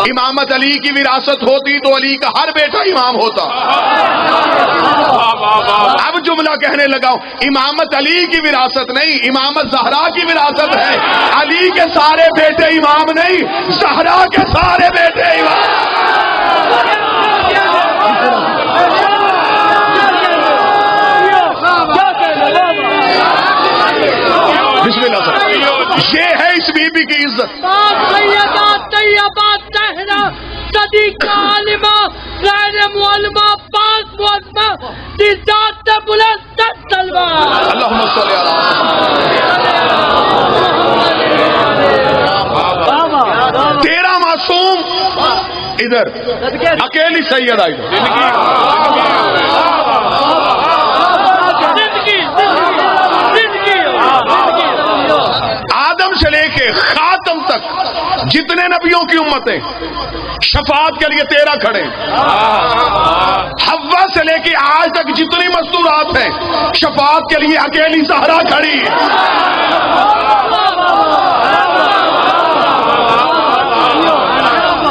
امامت علی کی وراثت ہوتی تو علی کا ہر بیٹا امام ہوتا. اب جملہ کہنے لگا ہوں، امامت علی کی وراثت نہیں، امامت زہرا کی وراثت ہے. علی کے سارے بیٹے امام نہیں، زہرا کے سارے بیٹے امام. بسم اللہ سر. یہ ہے اس بی بی کی عزت. سیدہ طیبہ طاہرہ صدیقہ عالمہ غیر معلمہ پاک معظمہ ذات بلند طلبہ. اللہم صلی علی محمد. تیرا معصوم ادھر، اکیلی سیدہ ادھر. آدم سے لے کے خاتم تک جتنے نبیوں کی امتیں شفاعت کے لیے 13 کھڑے. حوا سے لے کے آج تک جتنی مستورات ہیں شفاعت کے لیے اکیلی زہرا کھڑی.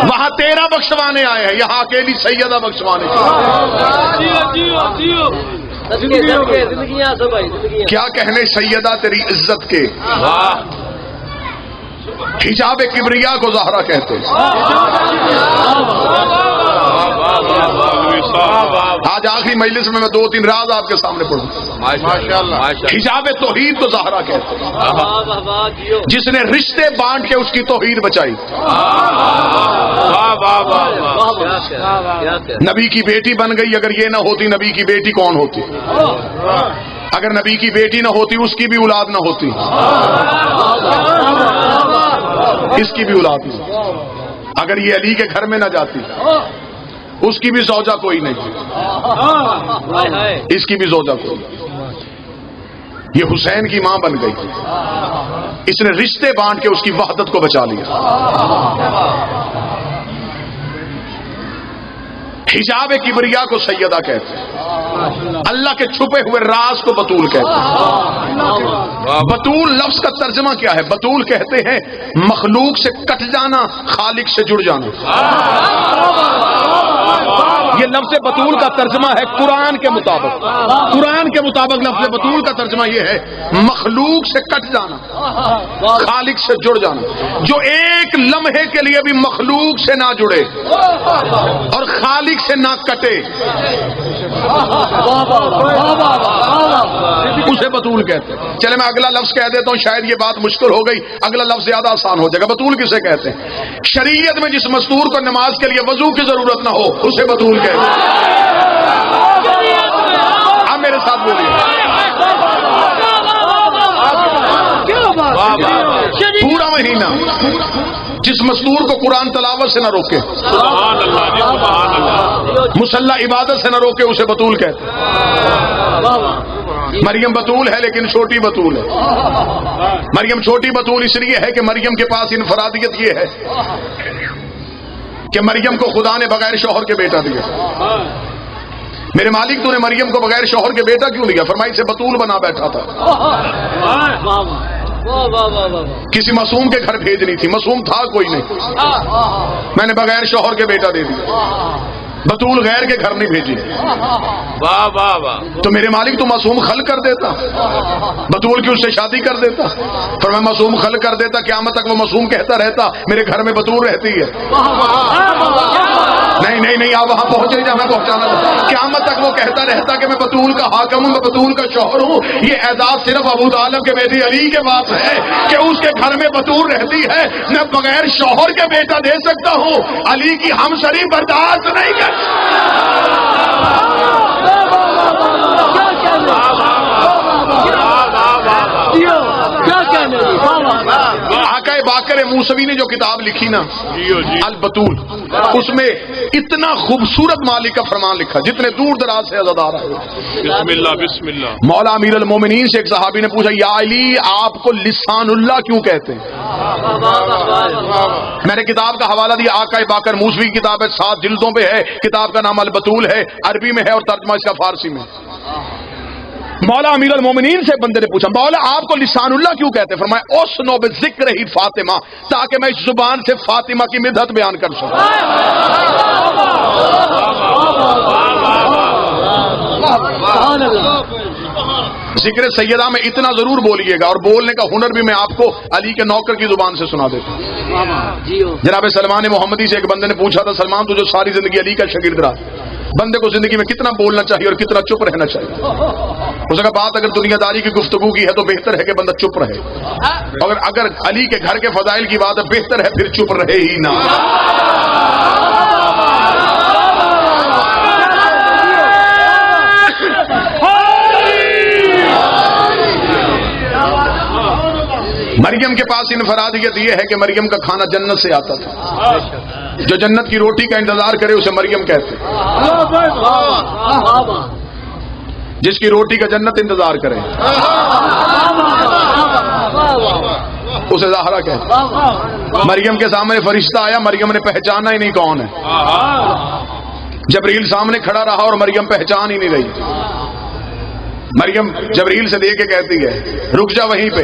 وہاں 13 بخشوانے آئے ہیں، یہاں اکیلی سیدہ بخشوانے. کیا کہنے سیدہ تیری عزت کے. حجاب کبریا کو زہرا کہتے. آج آخری مجلس میں 2-3 راز آپ کے سامنے پڑھوں. حجاب توحید کو زہرا کہتے، جس نے رشتے بانٹ کے اس کی توحید بچائی. نبی کی بیٹی بن گئی، اگر یہ نہ ہوتی نبی کی بیٹی کون ہوتی؟ اگر نبی کی بیٹی نہ ہوتی اس کی بھی اولاد نہ ہوتی، اس کی بھی اولاد نہیں. اگر یہ علی کے گھر میں نہ جاتی اس کی بھی زوجہ کوئی نہیں، اس کی بھی زوجہ کوئی نہیں. یہ حسین کی ماں بن گئی، اس نے رشتے بانٹ کے اس کی وحدت کو بچا لیا. حجاب کبریا کو سیدہ کہتے ہیں. اللہ کے چھپے ہوئے راز کو بطول کہتے ہیں. بطول لفظ کا ترجمہ کیا ہے؟ بطول کہتے ہیں مخلوق سے کٹ جانا، خالق سے جڑ جانا. یہ لفظ بطول کا ترجمہ ہے قرآن کے مطابق. قرآن کے مطابق لفظ بطول کا ترجمہ یہ ہے مخلوق سے کٹ جانا، خالق سے جڑ جانا. جو ایک لمحے کے لیے بھی مخلوق سے نہ جڑے اور خالق سے نہ کٹے اسے بطول کہتے ہیں. چلے میں اگلا لفظ کہہ دیتا ہوں، شاید یہ بات مشکل ہو گئی، اگلا لفظ زیادہ آسان ہو جائے گا. بطول کسے کہتے ہیں؟ شریعت میں جس مستور کو نماز کے لیے وضو کی ضرورت نہ ہو اسے بطول کہتے ہیں. آپ میرے ساتھ بولیے. پورا مہینہ جس مستور کو قرآن تلاوت سے نہ روکے، مصلی عبادت سے نہ روکے اسے بطول کہتے ہیں. مریم بطول ہے لیکن چھوٹی بطول ہے. مریم چھوٹی بطول اس لیے ہے کہ مریم کے پاس انفرادیت یہ ہے کہ مریم کو خدا نے بغیر شوہر کے بیٹا دیا. میرے مالک تو نے مریم کو بغیر شوہر کے بیٹا کیوں دیا؟ فرمائی سے بطول بنا بیٹھا تھا. کسی معصوم کے گھر بھیجنی تھی، معصوم تھا کوئی نہیں، میں نے بغیر شوہر کے بیٹا دے دیا. بطول غیر کے گھر نہیں بھیجی. واہ واہ واہ. تو میرے مالک تو معصوم خل کر دیتا، بطول کی اس سے شادی کر دیتا. پر میں معصوم خل کر دیتا، قیامت تک وہ معصوم کہتا رہتا میرے گھر میں بطول رہتی ہے. نہیں نہیں نہیں، آپ وہاں پہنچے جہاں میں پہنچانا تھا. قیامت تک وہ کہتا رہتا کہ میں بطول کا حاکم ہوں، میں بطول کا شوہر ہوں. یہ اعزاز صرف ابو طالب کے بیٹے علی کے پاس ہے کہ اس کے گھر میں بطول رہتی ہے. میں بغیر شوہر کے بیٹا دے سکتا ہوں، علی کی ہمشری برداشت نہیں کر. آقا باقر موسوی نے جو کتاب لکھی نا البتول، اس میں اتنا خوبصورت مالک کا فرمان لکھا جتنے دور دراز سے عزادار آئے. بسم اللہ بسم اللہ. مولا امیر المومنین سے ایک صحابی نے پوچھا یا علی آپ کو لسان اللہ کیوں کہتے ہیں؟ میں نے کتاب کا حوالہ دیا، آقا باقر موسوی کی کتاب ہے، 7 جلدوں پہ ہے. کتاب کا نام البتول ہے، عربی میں ہے اور ترجمہ اس کا فارسی میں. مولا امیر المومنین سے بندے نے پوچھا مولا آپ کو لسان اللہ کیوں کہتے ہیں؟ فرمایا اسنو بذکر ہی فاطمہ، تاکہ میں اس زبان سے فاطمہ کی مدحت بیان کر سکوں۔ ذکر سیدہ میں اتنا ضرور بولیے گا، اور بولنے کا ہنر بھی میں آپ کو علی کے نوکر کی زبان سے سنا دیتا ہوں۔ جناب سلمان محمدی سے ایک بندے نے پوچھا تھا سلمان تو جو ساری زندگی علی کا شاگرد رہا، بندے کو زندگی میں کتنا بولنا چاہیے اور کتنا چپ رہنا چاہیے؟ اس نے کہا بات اگر دنیا داری کی گفتگو کی ہے تو بہتر ہے کہ بندہ چپ رہے، اگر علی کے گھر کے فضائل کی بات ہے بہتر ہے پھر چپ رہے ہی نہ۔ مریم کے پاس انفرادیت یہ ہے کہ مریم کا کھانا جنت سے آتا تھا، جو جنت کی روٹی کا انتظار کرے اسے مریم کہتے، جس کی روٹی کا جنت انتظار کرے اسے زہرا کہتے۔ مریم کے سامنے فرشتہ آیا، مریم نے پہچانا ہی نہیں کون ہے، جبریل سامنے کھڑا رہا اور مریم پہچان ہی نہیں رہی۔ مریم جبریل سے دے کے کہتی ہے رک جا وہیں پہ،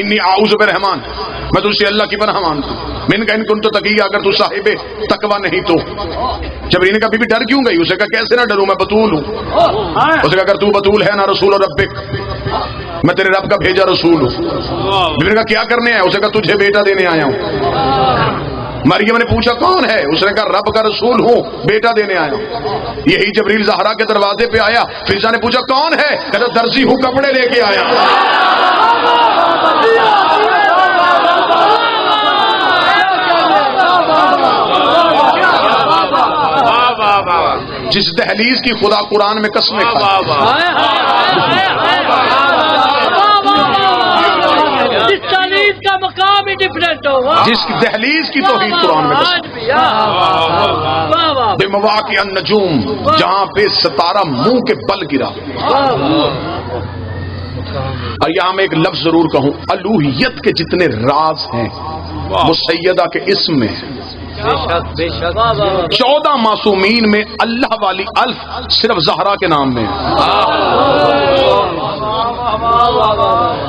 انی اعوذ برحمان، میں تجھ سے اللہ کی پناہ مانگتا ہوں، من کا ان کن تو تقی، اگر تو صاحب تقوی نہیں تو۔ جبریل نے کہا بی بی ڈر کیوں گئی؟ اسے کہا کیسے نہ ڈروں، میں بطول ہوں۔ اسے کہا اگر تو بطول ہے نا رسول ربک، میں تیرے رب کا بھیجا رسول ہوں۔ بیوی نے کہا کیا کرنے آیا؟ اسے کہا تجھے بیٹا دینے آیا ہوں۔ مریم نے پوچھا کون ہے؟ اس نے کہا رب کا رسول ہوں، بیٹا دینے آیا ہوں۔ یہی جبریل زہرا کے دروازے پہ آیا، فضا نے پوچھا کون ہے؟ کہتا درزی ہوں، کپڑے لے کے آیا۔ جس دہلیز کی خدا قرآن میں قسمیں کھاتا، کا مقام ہی ڈفرینٹ ہو، جس کی دہلیز کی توحید قرآن میں بے مواقع النجوم، جہاں پہ ستارہ منہ کے بل گرا۔ اور یہاں میں ایک لفظ ضرور کہوں، الوہیت کے جتنے راز ہیں وہ سیدہ کے اسم میں ہیں۔ 14 معصومین میں اللہ والی الف صرف زہرا کے نام میں ہے۔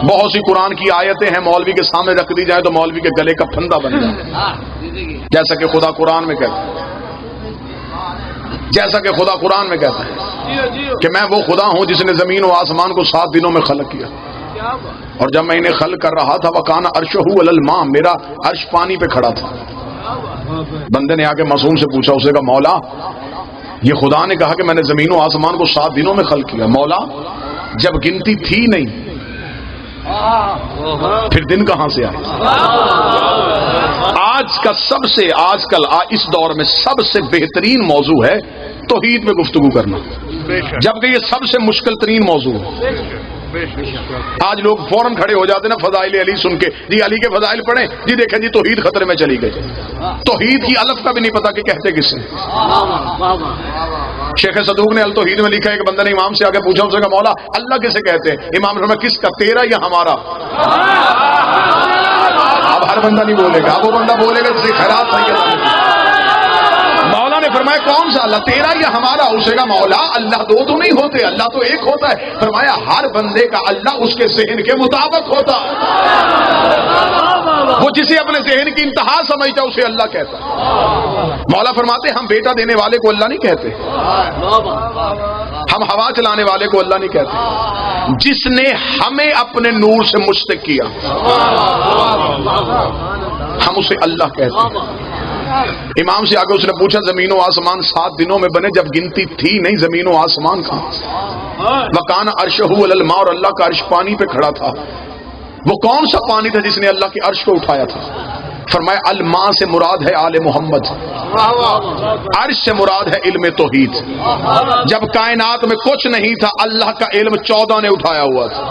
بہت سی قرآن کی آیتیں ہیں مولوی کے سامنے رکھ دی جائیں تو مولوی کے گلے کا پھندا بن جائے، جیسا کہ خدا قرآن میں کہتا ہے، جیسا کہ خدا قرآن میں کہتا ہے کہ میں وہ خدا ہوں جس نے زمین و آسمان کو 7 دنوں میں خلق کیا، اور جب میں انہیں خلق کر رہا تھا وَكَانَ عَرْشُهُ عَلَى الْمَاءِ، میرا عرش پانی پہ کھڑا تھا۔ بندے نے آ کے معصوم سے پوچھا، اسے کہا مولا یہ خدا نے کہا کہ میں نے زمین و آسمان کو 7 دنوں میں خلق کیا، مولا جب گنتی تھی نہیں پھر دن کہاں سے آئے؟ آج کل اس دور میں سب سے بہترین موضوع ہے توحید میں گفتگو کرنا، جبکہ یہ سب سے مشکل ترین موضوع ہے۔ آج لوگ فوراً کھڑے ہو جاتے ہیں نا فضائل علی سن کے، جی علی کے فضائل پڑھیں، جی دیکھیں جی توحید خطرے میں چلی گئی، توحید کی الف کا بھی نہیں پتا کہ کہتے کس سے۔ شیخ صدوق نے التوحید میں لکھا، ایک بندہ نے امام سے آگے پوچھا، اسے کہا مولا اللہ کسے کہتے ہیں؟ امام نے فرمایا کس کا، تیرا یا ہمارا؟ اب ہر بندہ نہیں بولے گا، وہ بندہ بولے گا جسے خیرات نہیں۔ مولا نے فرمایا کون سا اللہ، تیرا یا ہمارا؟ اسے کہا مولا اللہ دو تو نہیں ہوتے، اللہ تو ایک ہوتا ہے۔ فرمایا ہر بندے کا اللہ اس کے ذہن کے مطابق ہوتا، وہ جسے اپنے ذہن کی انتہا سمجھتا اسے اللہ کہتا۔ مولا فرماتے ہم بیٹا دینے والے کو اللہ نہیں کہتے، ہم ہوا چلانے والے کو اللہ نہیں کہتے، جس نے ہمیں اپنے نور سے مشتق کیا ہم اسے اللہ کہتے ہیں۔ امام سے آگے اس نے پوچھا زمین و آسمان 7 دنوں میں بنے، جب گنتی تھی نہیں زمین و آسمان کہاں؟ وَكَانَ عَرْشُهُ عَلَى الْمَاءِ، اور اللہ کا عرش پانی پہ کھڑا تھا۔ وہ کون سا پانی تھا جس نے اللہ کے عرش کو اٹھایا تھا؟ فرمایا الماء سے مراد ہے آل محمد، عرش سے مراد ہے علم توحید۔ جب کائنات میں کچھ نہیں تھا اللہ کا علم 14 نے اٹھایا ہوا تھا۔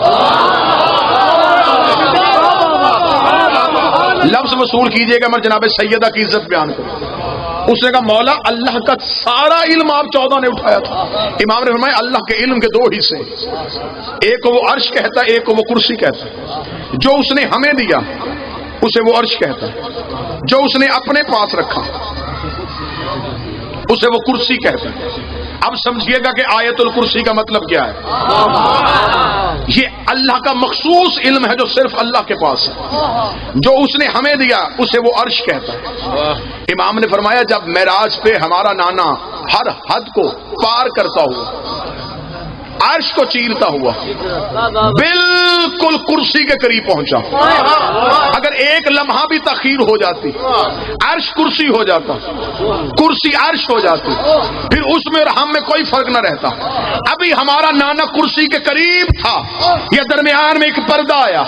لفظ وصول کیجئے گا، میں جناب سیدہ کی عزت بیان کروں۔ اس نے کہا مولا اللہ کا سارا علم آپ 14 نے اٹھایا تھا۔ امام نے فرمایا اللہ کے علم کے 2 حصے، ایک کو وہ عرش کہتا ہے، ایک کو وہ کرسی کہتا ہے۔ جو اس نے ہمیں دیا اسے وہ عرش کہتا ہے، جو اس نے اپنے پاس رکھا اسے وہ کرسی کہتے ہیں۔ اب سمجھیے گا کہ آیت الکرسی کا مطلب کیا ہے۔ یہ اللہ کا مخصوص علم ہے جو صرف اللہ کے پاس ہے، جو اس نے ہمیں دیا اسے وہ عرش کہتا ہے۔ امام نے فرمایا جب معراج پہ ہمارا نانا ہر حد کو پار کرتا ہوا، عرش کو چیرتا ہوا بالکل کرسی کے قریب پہنچا، اگر ایک لمحہ بھی تاخیر ہو جاتی عرش کرسی ہو جاتا، کرسی عرش ہو جاتی، پھر اس میں اور ہم میں کوئی فرق نہ رہتا۔ ابھی ہمارا نانا کرسی کے قریب تھا، یا درمیان میں ایک پردہ آیا،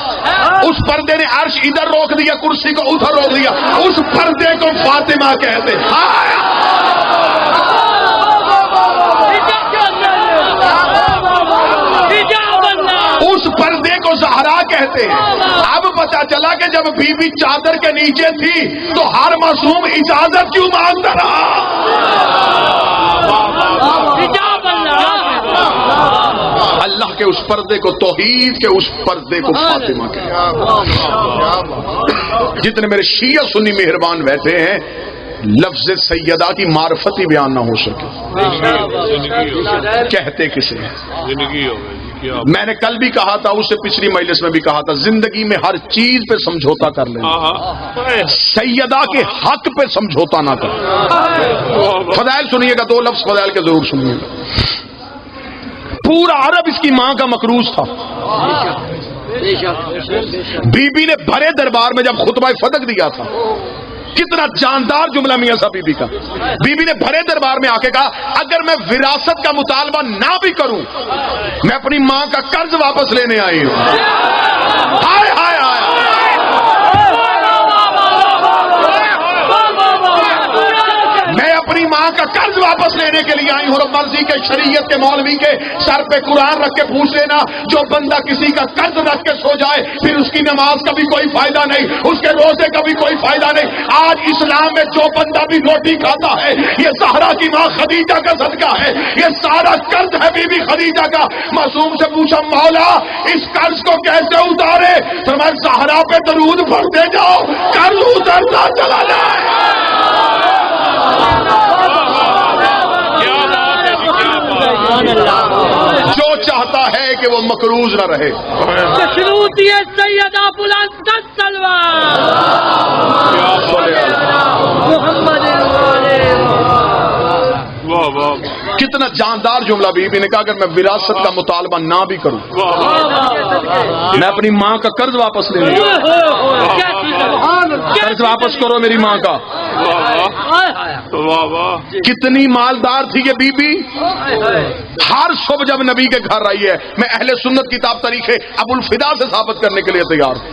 اس پردے نے عرش ادھر روک دیا، کرسی کو ادھر روک دیا، اس پردے کو فاطمہ کہتے ہیں۔ اس پردے کو زہرا کہتے ہیں۔ اب پتا چلا کہ جب بی بی چادر کے نیچے تھی تو ہر معصوم اجازت کیوں مانگتا رہا؟ اللہ کے اس پردے کو، توحید کے اس پردے کو فاطمہ کہتے ہیں۔ جتنے میرے شیعہ سنی مہربان بیٹھے ہیں، لفظ سیدہ کی معرفت ہی بیان نہ ہو سکے، کہتے کسے ہیں؟ میں نے کل بھی کہا تھا، اسے پچھلی مجلس میں بھی کہا تھا، زندگی میں ہر چیز پہ سمجھوتا کر لینا، سیدہ کے حق پہ سمجھوتا نہ کر۔ فضائل سنیے گا، 2 لفظ فضائل کے ضرور سنیے گا۔ پورا عرب اس کی ماں کا مقروض تھا۔ بی بی نے بھرے دربار میں جب خطبہ فتح دیا تھا، کتنا جاندار جملہ میاں صاحب بی بی کا، بی بی نے بھرے دربار میں آ کے کہا اگر میں وراثت کا مطالبہ نہ بھی کروں میں اپنی ماں کا قرض واپس لینے آئی ہوں۔ ہائے ہائے ہائے، میں اپنی ماں کا قرض واپس لینے کے لیے آئی ہوں۔ اور مرضی کے شریعت کے مولوی کے سر پہ قرآن رکھ کے پوچھ لینا، جو بندہ کسی کا قرض رکھ کے سو جائے پھر اس کی نماز کا بھی کوئی فائدہ نہیں، اس کے روزے کا بھی کوئی فائدہ نہیں۔ آج اسلام میں جو بندہ بھی روٹی کھاتا ہے یہ زہرا کی ماں خدیجہ کا صدقہ ہے، یہ سارا قرض ہے بی بی خدیجہ کا۔ معصوم سے پوچھا مولا اس قرض کو کیسے اتارے؟ فرمایا زہرا پہ درود پڑھتے جاؤ، قرض اترتا چلا جائے۔ جو چاہتا ہے کہ وہ مقروض نہ رہے، سیدہ بلند السلوان کتنا جاندار جملہ بی بی نے کہا اگر میں وراثت کا مطالبہ نہ بھی کروں میں اپنی ماں کا قرض واپس لے لوں۔ قرض واپس کرو میری ماں کا۔ کتنی مالدار تھی یہ بی بی۔ ہر صبح جب نبی کے گھر آئی ہے، میں اہل سنت کتاب تاریخ ابو الفدا سے ثابت کرنے کے لیے تیار ہوں،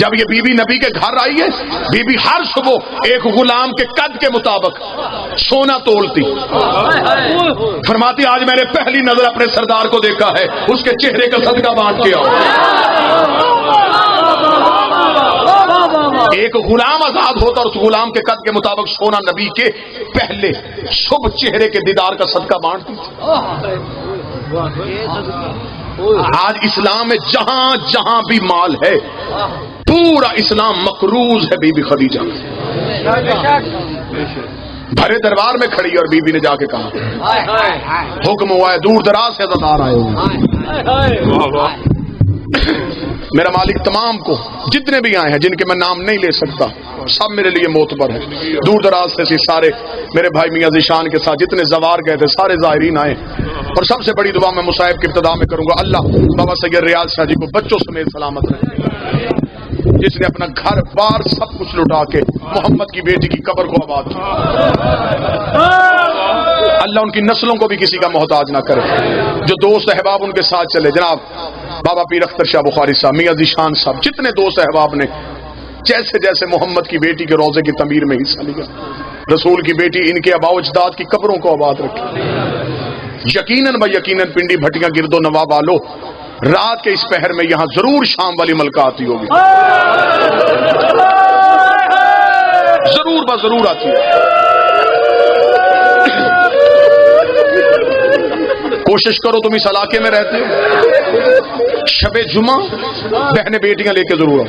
جب یہ بی بی نبی کے گھر آئی ہے بی بی ہر صبح ایک غلام کے قد کے مطابق سونا تولتی، فرماتی آج میں نے پہلی نظر اپنے سردار کو دیکھا ہے، اس کے چہرے کا صدقہ بانٹ کے آؤ۔ ایک غلام آزاد ہوتا اور اس غلام کے قد کے مطابق سونا نبی کے پہلے صبح چہرے کے دیدار کا صدقہ بانٹتی تھی۔ آج اسلام میں جہاں جہاں بھی مال ہے پورا اسلام مقروض ہے بی بی خدیجہ۔ بھرے دربار میں کھڑی اور بی بی نے جا کے کہا حکم ہوا ہے دور دراز سے عزادار آئے ہوئے، میرا مالک تمام کو جتنے بھی آئے ہیں جن کے میں نام نہیں لے سکتا سب میرے لیے معتبر ہے، دور دراز سے سارے میرے بھائی میاں ذیشان کے ساتھ جتنے زوار گئے تھے سارے زائرین آئے، اور سب سے بڑی دعا میں مصائب کی ابتدا میں کروں گا اللہ بابا سید ریاض شاہ جی کو بچوں سمیت سلامت رکھے، جس نے اپنا گھر بار سب کچھ لٹا کے محمد کی بیٹی کی قبر کو آباد کیا، اللہ ان کی نسلوں کو بھی کسی کا محتاج نہ کرے، جو دوست احباب ان کے ساتھ چلے، جناب بابا پیر اختر شاہ بخاری صاحب، میاں ذیشان صاحب، جتنے دوست احباب نے جیسے جیسے محمد کی بیٹی کے روضے کی تعمیر میں حصہ لیا، رسول کی بیٹی ان کے آباء و اجداد کی قبروں کو آباد رکھے، یقیناً ب یقیناً پنڈی بھٹیاں گرد و نواح والو رات کے اس پہر میں یہاں ضرور شام والی ملکہ آتی ہوگی، ضرور ضرور آتی ہے۔ کوشش کرو تم اس علاقے میں رہتے ہو، شب جمعہ بہنیں بیٹیاں لے کے ضرور آؤ،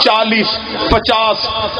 40, 50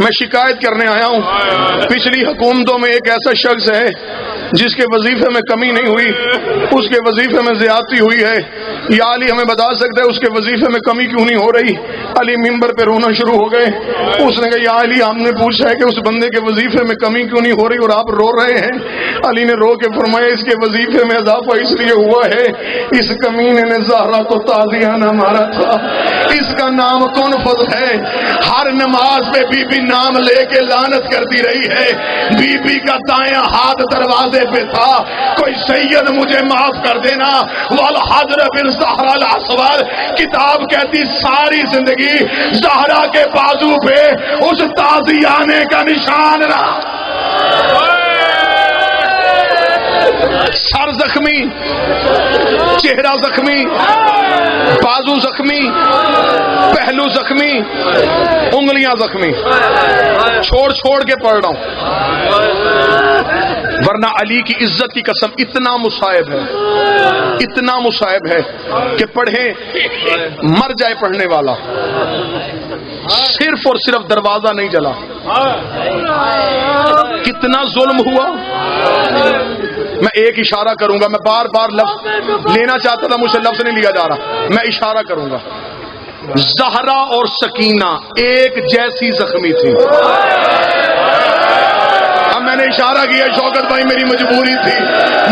میں شکایت کرنے آیا ہوں، پچھلی حکومتوں میں ایک ایسا شخص ہے جس کے وظیفے میں کمی نہیں ہوئی، اس کے وظیفے میں زیادتی ہوئی ہے۔ یا علی ہمیں بتا سکتے ہیں اس کے وظیفے میں کمی کیوں نہیں ہو رہی؟ علی ممبر پہ رونا شروع ہو گئے۔ اس نے کہا یا علی ہم نے پوچھا ہے کہ اس بندے کے وظیفے میں کمی کیوں نہیں ہو رہی اور آپ رو رہے ہیں؟ علی نے رو کے فرمایا اس کے وظیفے میں اضافہ اس لیے ہوا ہے، اس کمینے نے زہرا کو تازیانہ مارا تھا، اس کا نام کنفذ ہے، ہر نماز پہ بی بی نام لے کے لعنت کرتی رہی ہے، بی بی کا دایاں ہاتھ دروازے پہ تھا، کوئی سید مجھے معاف کر دینا۔ والحضر بن زہرا الاسود، کتاب کہتی ساری زندگی زہرا کے بازو پہ اس تازیانے کا نشان رہا۔ سر زخمی، چہرہ زخمی، بازو زخمی، پہلو زخمی، انگلیاں زخمی، چھوڑ چھوڑ کے پڑھ رہا ہوں، ورنہ علی کی عزت کی قسم اتنا مصائب ہے، اتنا مصائب ہے کہ پڑھے مر جائے پڑھنے والا، صرف اور صرف دروازہ نہیں جلا۔ کتنا ظلم ہوا۔ میں ایک اشارہ کروں گا، میں بار بار لفظ لینا چاہتا تھا، مجھ سے لفظ نہیں لیا جا رہا، میں اشارہ کروں گا۔ زہرا اور سکینہ ایک جیسی زخمی تھی۔ اب میں نے اشارہ کیا شوکت بھائی میری مجبوری تھی،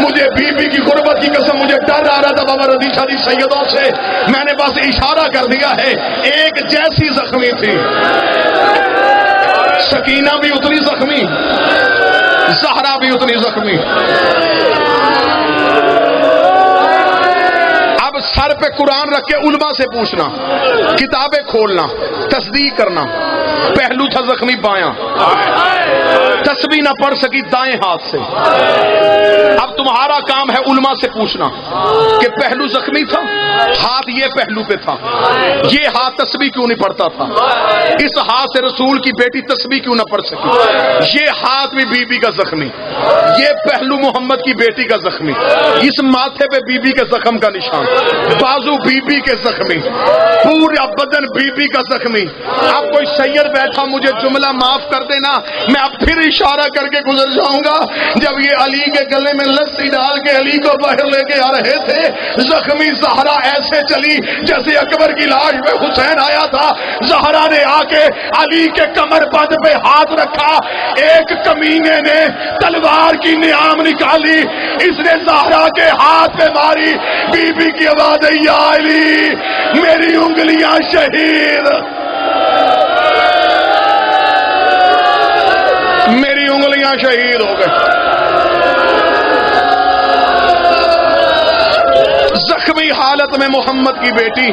مجھے بی بی کی غربت کی قسم مجھے ڈر آ رہا تھا بابا رضی شادی سیدوں سے، میں نے بس اشارہ کر دیا ہے، ایک جیسی زخمی تھی۔ سکینہ بھی اتنی زخمی، زہرا بھی اتنی زخمی۔ اب سر پہ قرآن رکھ کے علماء سے پوچھنا، کتابیں کھولنا، تصدیق کرنا، پہلو تھا زخمی بایاں، تسبیح نہ پڑھ سکی دائیں ہاتھ سے۔ اب تمہارا کام ہے علماء سے پوچھنا کہ پہلو زخمی تھا، ہاتھ یہ پہلو پہ تھا، یہ ہاتھ تسبیح کیوں نہیں پڑھتا تھا، اس ہاتھ سے رسول کی بیٹی تسبیح کیوں نہ پڑھ سکی، یہ ہاتھ بھی بی بی کا زخمی، یہ پہلو محمد کی بیٹی کا زخمی، اس ماتھے پہ بی بی کے زخم کا نشان، بازو بی بی کے زخمی، پورا بدن بی بی کا زخمی۔ اب کوئی سید بیٹھا مجھے جملہ معاف کر دینا، میں اب پھر اشارہ کر کے گزر جاؤں گا۔ جب یہ علی کے گلے میں لسی ڈال کے علی کو باہر لے کے آ رہے تھے، زخمی زہرا ایسے چلی جیسے اکبر کی لاش پہ حسین آیا تھا۔ زہرا نے آ کے علی کے کمر بند پہ ہاتھ رکھا، ایک کمینے نے تلوار کی نیام نکالی، اس نے زہرا کے ہاتھ پہ ماری، بی بی کی آواز ہے یا علی میری انگلیاں شہید، میری انگلیاں شہید ہو گئے۔ زخمی حالت میں محمد کی بیٹی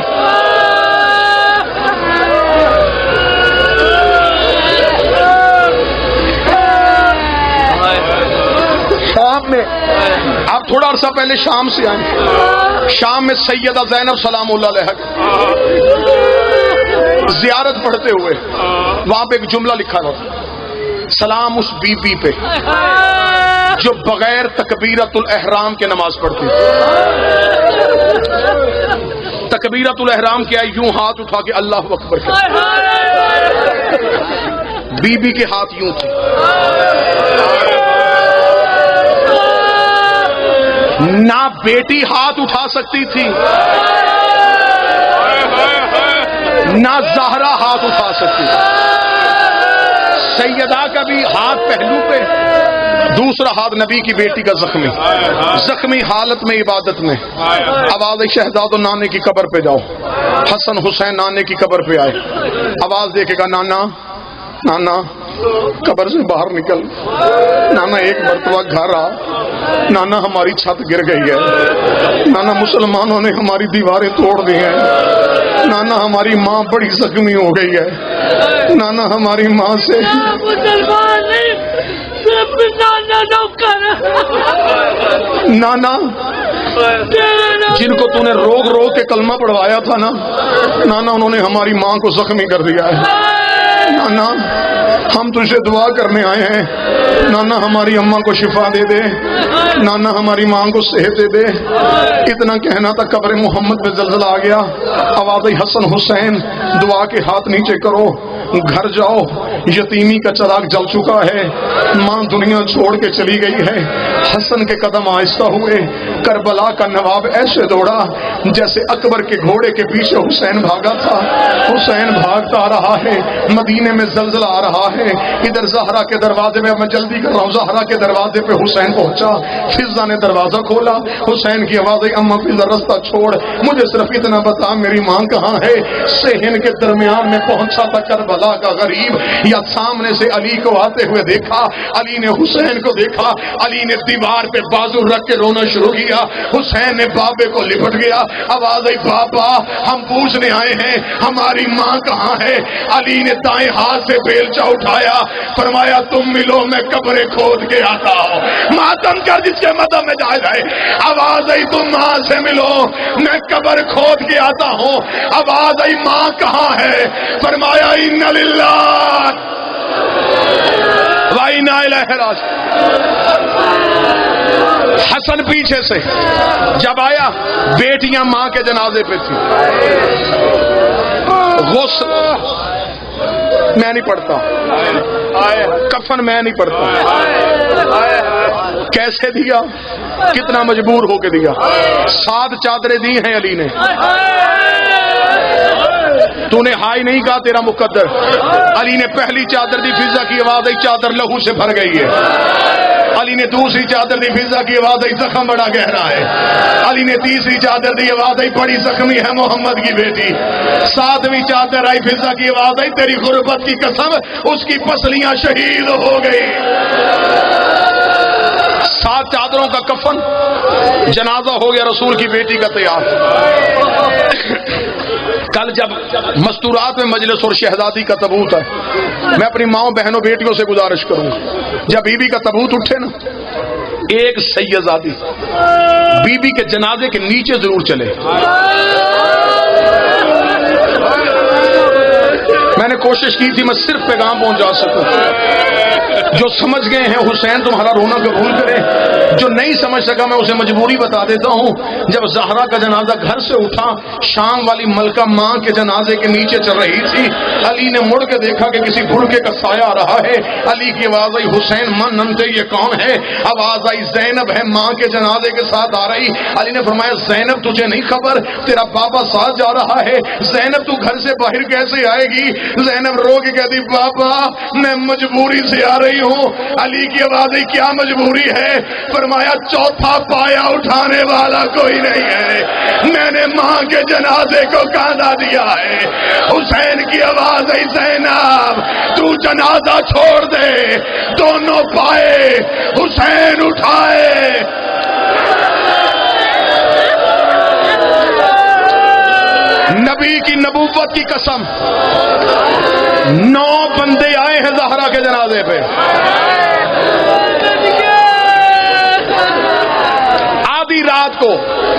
شام میں، آپ تھوڑا عرصہ پہلے شام سے آئے، شام میں سیدہ زینب سلام اللہ علیہ زیارت پڑھتے ہوئے وہاں پہ ایک جملہ لکھا تھا، سلام اس بی بی پہ جو بغیر تکبیرۃ الاحرام کے نماز پڑھتی۔ تکبیرۃ الاحرام کیا ہے؟ یوں ہاتھ اٹھا کے اللہ اکبر کہتے۔ بی بی کے ہاتھ یوں تھے، نہ بیٹی ہاتھ اٹھا سکتی تھی، نہ زہرا ہاتھ اٹھا سکتی تھی۔ سیدہ کا بھی ہاتھ پہلو پہ، دوسرا ہاتھ نبی کی بیٹی کا زخمی، زخمی حالت میں عبادت میں۔ آواز شہزاد و نانے کی قبر پہ جاؤ، حسن حسین نانے کی قبر پہ آئے، آواز دے کے کہا نانا نانا قبر سے باہر نکل، نانا ایک مرتبہ گھر آ، نانا ہماری چھت گر گئی ہے، نانا مسلمانوں نے ہماری دیواریں توڑ دی ہیں، نانا ہماری ماں بڑی زخمی ہو گئی ہے، نانا ہماری ماں سے نانا جن کو تو نے روک روک کے کلمہ پڑھوایا تھا نا، نانا انہوں نے ہماری ماں کو زخمی کر دیا ہے، نانا ہم تجھے دعا کرنے آئے ہیں، نانا ہماری اماں کو شفا دے دے، نانا ہماری ماں کو صحت دے دے۔ اتنا کہنا تھا قبر محمد پہ زلزلہ آ گیا، آواز حسن حسین دعا کے ہاتھ نیچے کرو، گھر جاؤ، یتیمی کا چراغ جل چکا ہے، ماں دنیا چھوڑ کے چلی گئی ہے۔ حسن کے قدم آہستہ ہوئے، کربلا کا نواب ایسے دوڑا جیسے اکبر کے گھوڑے کے پیچھے حسین بھاگا تھا۔ حسین بھاگتا آ رہا ہے، مدینے میں زلزلہ آ رہا ہے۔ ادھر زہرا کے دروازے میں، میں جلدی کر رہا ہوں، زہرا کے دروازے پہ حسین پہنچا۔ فضا نے دروازہ کھولا، حسین کی آواز آئی، اماں فضا رستہ چھوڑ، مجھے صرف اتنا بتا میری ماں کہاں ہے؟ صحن کے درمیان میں پہنچا تھا کربلا کا غریب، یا سامنے سے علی کو آتے ہوئے دیکھا، علی نے حسین کو دیکھا، علی نے دیوار پہ بازو رکھ کے رونا شروع کیا۔ حسین نے بابے کو لپٹ گیا، آواز آئی، بابا ہم پوچھنے آئے ہیں ہماری ماں کہاں ہے؟ علی نے دائیں ہاتھ سے بیلچا اٹھایا، فرمایا تم ملو میں قبریں کھود کے آتا ہوں۔ ماتم کر جس کے مدد میں جائے جائے۔ آواز آئی تم ماں سے ملو میں قبر کھود کے آتا ہوں۔ آواز آئی ماں کہاں ہے؟ فرمایا ان للہ و انا الیہ راجعون۔ حسن پیچھے سے جب آیا، بیٹیاں ماں کے جنازے پہ تھی۔ غسل میں نہیں پڑھتا، کفن میں نہیں پڑھتا۔ کیسے دیا؟ کتنا مجبور ہو کے دیا۔ 7 چادریں دی ہیں علی نے۔ تو نے ہائی نہیں کہا تیرا مقدر۔ علی نے پہلی چادر دی، فضا کی آواز آئی چادر لہو سے بھر گئی ہے۔ علی نے دوسری چادر دی، فضا کی آواز آئی زخم بڑا گہرا ہے۔ علی نے تیسری چادر دی، آواز آئی بڑی زخمی ہے محمد کی بیٹی۔ 7ویں چادر آئی، فضا کی آواز آئی تیری غربت کی قسم اس کی پسلیاں شہید ہو گئی۔ 7 چادروں کا کفن، جنازہ ہو گیا رسول کی بیٹی کا تیار۔ کل جب مستورات میں مجلس اور شہزادی کا تابوت ہے، میں اپنی ماؤں بہنوں بیٹیوں سے گزارش کروں، جب بی بی کا تابوت اٹھے نا، ایک سیدزادی بی بی کے جنازے کے نیچے ضرور چلے۔ میں نے کوشش کی تھی میں صرف پیغام پہنچا سکوں۔ جو سمجھ گئے ہیں حسین تمہارا رونا قبول کرے، جو نہیں سمجھ سکا میں اسے مجبوری بتا دیتا ہوں۔ جب زہرا کا جنازہ گھر سے اٹھا، شام والی ملکہ ماں کے جنازے کے نیچے چل رہی تھی، علی نے مڑ کے دیکھا کہ کسی بھڑکے کا سایہ آ رہا ہے۔ علی کی آواز آئی حسین من نمتے یہ کون ہے؟ آواز آئی زینب ہے ماں کے جنازے کے ساتھ آ رہی۔ علی نے فرمایا زینب تجھے نہیں خبر تیرا بابا ساتھ جا رہا ہے؟ زینب تو گھر سے باہر کیسے آئے گی؟ زینب رو کے کہتی بابا میں مجبوری سے آ رہی ہوں۔ علی کی آواز آئی کیا مجبوری ہے؟ فرمایا چوتھا پایا اٹھانے والا کوئی نہیں ہے، میں نے ماں کے جنازے کو کاندھا دیا ہے۔ حسین کی آواز آئی زینب تو جنازہ چھوڑ دے۔ دونوں پائے حسین اٹھائے۔ نبی کی نبوت کی قسم 9 بندے آئے ہیں زہرا کے جنازے پہ۔ آدھی رات کو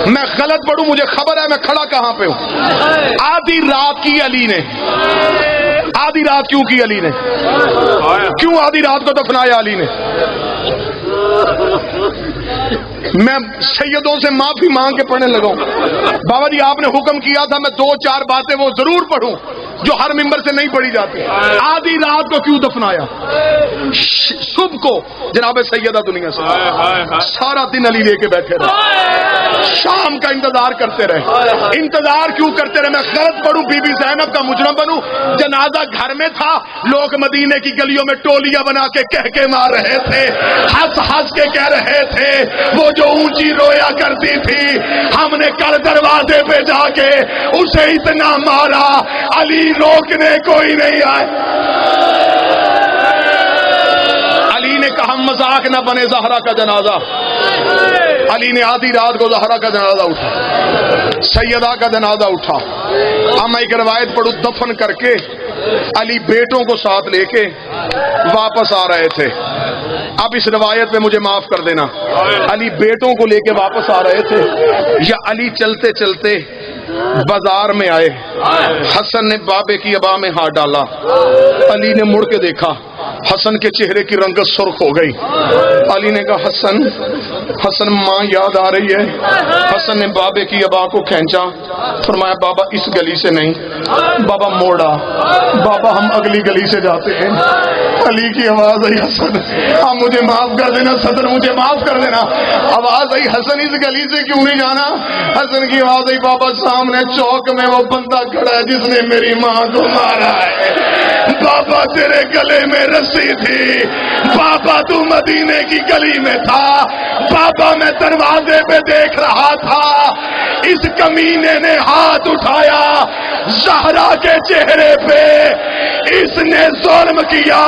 میں غلط پڑھوں مجھے خبر ہے میں کھڑا کہاں پہ ہوں۔ آدھی رات کی علی نے، آدھی رات کیوں کی علی نے؟ کیوں آدھی رات کو دفنایا علی نے؟ میں سیدوں سے معافی مانگ کے پڑھنے لگا ہوں۔ بابا جی آپ نے حکم کیا تھا میں 2-4 باتیں وہ ضرور پڑھوں جو ہر ممبر سے نہیں پڑھی جاتی۔ آدھی رات کو کیوں دفنایا؟ صبح کو جناب سیدہ دنیا سے سارا دن علی لے کے بیٹھے رہے، شام کا انتظار کرتے رہے۔ انتظار کیوں کرتے رہے؟ میں غلط پڑھوں بی بی زینب کا مجرم بنوں؟ جنازہ گھر میں تھا، لوگ مدینے کی گلیوں میں ٹولیاں بنا کے کہہ کے مار رہے تھے، ہنس ہنس کے کہہ رہے تھے وہ جو اونچی رویا کرتی تھی ہم نے کل دروازے پہ جا کے اسے اتنا مارا علی روکنے کوئی نہیں آئے۔ علی نے کہا مذاق نہ بنے زہرا کا جنازہ۔ علی نے آدھی رات کو زہرا کا جنازہ اٹھا، سیدہ کا جنازہ اٹھا۔ اب میں ایک روایت پڑھوں، دفن کر کے علی بیٹوں کو ساتھ لے کے واپس آ رہے تھے۔ اب اس روایت پہ مجھے معاف کر دینا، علی بیٹوں کو لے کے واپس آ رہے تھے یا علی چلتے چلتے بازار میں آئے، حسن نے بابے کی ابا میں ہاتھ ڈالا، علی نے مڑ کے دیکھا، حسن کے چہرے کی رنگت سرخ ہو گئی. علی نے کہا حسن حسن ماں یاد آ رہی ہے. حسن نے بابے کی ابا کو کھینچا, فرمایا بابا اس گلی سے نہیں. بابا موڑا, بابا ہم اگلی گلی سے جاتے ہیں. علی کی آواز آئی حسن آپ مجھے معاف کر دینا, صدر مجھے معاف کر دینا. آواز آئی حسن اس گلی سے کیوں نہیں جانا. حسن کی آواز آئی بابا سامنے چوک میں وہ بندہ کھڑا ہے جس نے میری ماں کو مارا ہے. بابا تیرے گلے میں رسی تھی, بابا تو مدینے کی گلی میں تھا, بابا میں دروازے پہ دیکھ رہا تھا, اس کمینے نے ہاتھ اٹھایا زہرا کے چہرے پہ, اس نے ظلم کیا,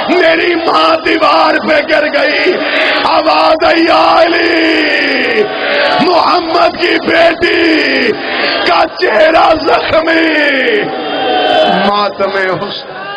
میری ماں دیوار پہ گر گئی. آواز آئی علی محمد کی بیٹی کا چہرہ زخمی, ماتم حسن.